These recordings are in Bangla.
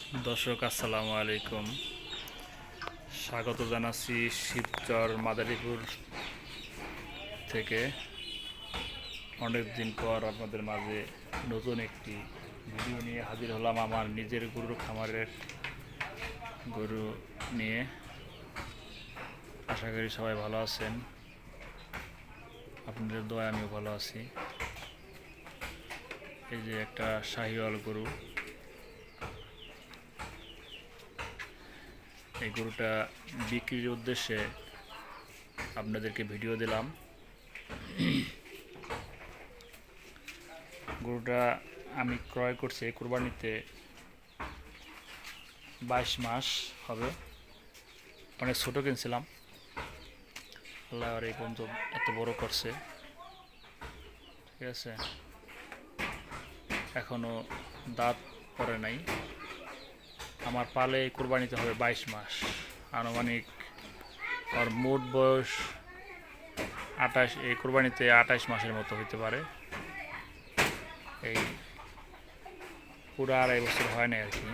দর্শক আসসালামু আলাইকুম। স্বাগত জানাচ্ছি শিবচর মাদারীপুর থেকে। অনেক দিন পর আপনাদের মাঝে নতুন একটি ভিডিও নিয়ে হাজির হলাম। আমার নিজের গরুর খামারের গরু নিয়ে। আশা করি সবাই ভালো আছেন, আপনাদের দোয়ায় আমিও ভালো আছি। এই যে একটা শাহিওয়াল গরু, এই গরুটা বিক্রির উদ্দেশ্যে আপনাদেরকে ভিডিও দিলাম। গরুটা আমি ক্রয় করছি কুরবানিতে, 22 মাস হবে। অনেক ছোটো কিনছিলাম, আল্লাহ আর এই পর্যন্ত এত বড় করছে। ঠিক আছে, এখনও দাঁত পড়ে নাই। আমার পালে কুরবানিতে হবে 22 মাস, আনুমানিক আর মোট বয়স 28, এই কুরবানিতে 28 মাসের মতো হইতে পারে। এই পুরো 2.5 বছর হয় না আর কি।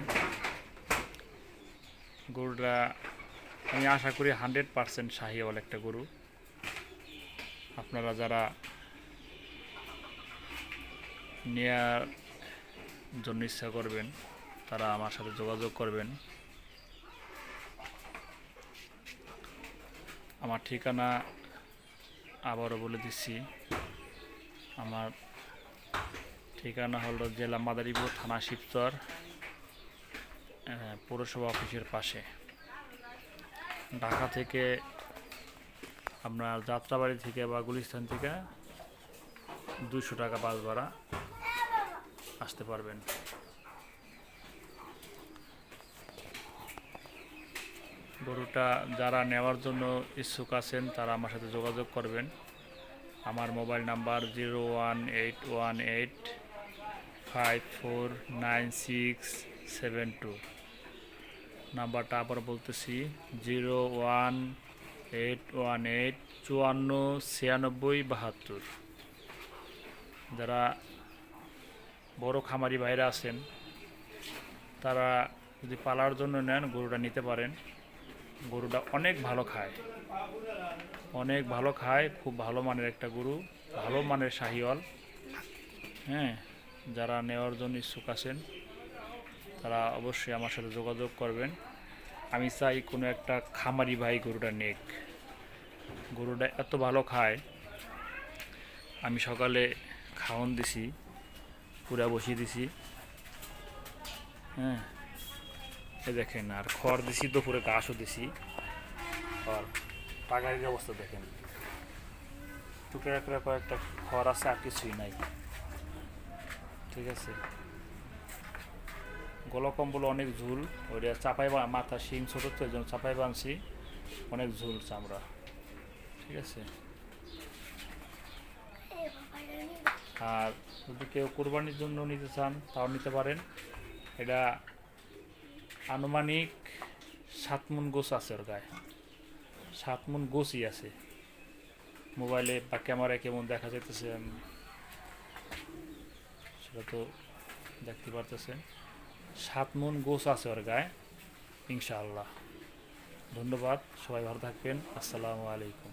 গরুটা আমি আশা করি 100% শাহিওয়াল একটা গরু। আপনারা যারা নেয়ার জন্য ইচ্ছা করবেন তারা আমার সাথে যোগাযোগ করবেন। আমার ঠিকানা আবারও বলে দিচ্ছি। আমার ঠিকানা হলো জেলা মাদারীপুর, থানা শিবচর, পৌরসভা অফিসের পাশে। ঢাকা থেকে আপনার যাত্রাবাড়ি থেকে বা গুলিস্তান থেকে 200 টাকা বাস ভাড়া আসতে পারবেন। গরুটা যারা নেওয়ার জন্য ইচ্ছুক আছেন তারা আমার সাথে যোগাযোগ করবেন। আমার মোবাইল নাম্বার 01818549672। নাম্বারটা আবার বলতেছি, 01818549672। যারা বড় খামারি ভাইরা আছেন তারা যদি পালার জন্য নেন গরুটা নিতে পারেন। গরুটা অনেক ভালো খায়, অনেক ভালো খায়, খুব ভালো মানের একটা গরু, ভালো মানের শাহিওয়াল। হ্যাঁ, যারা নেওয়ার জন্য ইচ্ছুক আছেন তারা অবশ্যই আমার সাথে যোগাযোগ করবেন। আমি চাই কোনো একটা খামারি ভাই গরুটা নেক। গরুটা এত ভালো খায়, আমি সকালে খাওয়ান দিছি, পুরা বসিয়ে দিছি। হ্যাঁ, এ দেখেন, আর খড় দিছি, দুপুরে ঘাসও দিছি। আর টাকার অবস্থা দেখেন, টুকরা করে কয়েকটা খড় আছে, আর কিছুই নাই। ঠিক আছে, গলা কম্বল অনেক ঝুল, ওইটা চাপাই মাথা শিং ছোটো তো, এই জন্য চাপাই বানছি, অনেক ঝুল চামড়া। ঠিক আছে, আর যদি কেউ কোরবানির জন্য নিতে চান তাও নিতে পারেন। এটা আনুমানিক 7 মণ গোছ আছে, ওর গায়ে 7 মণ গোছই আছে। মোবাইলে বা ক্যামেরায় কেমন দেখা যাইতেছে সেটা তো দেখতে পারতেছেন। 7 মণ গোছ আছে ওর গায়ে, ইনশাআল্লাহ। ধন্যবাদ, সবাই ভালো থাকবেন। আসসালামু আলাইকুম।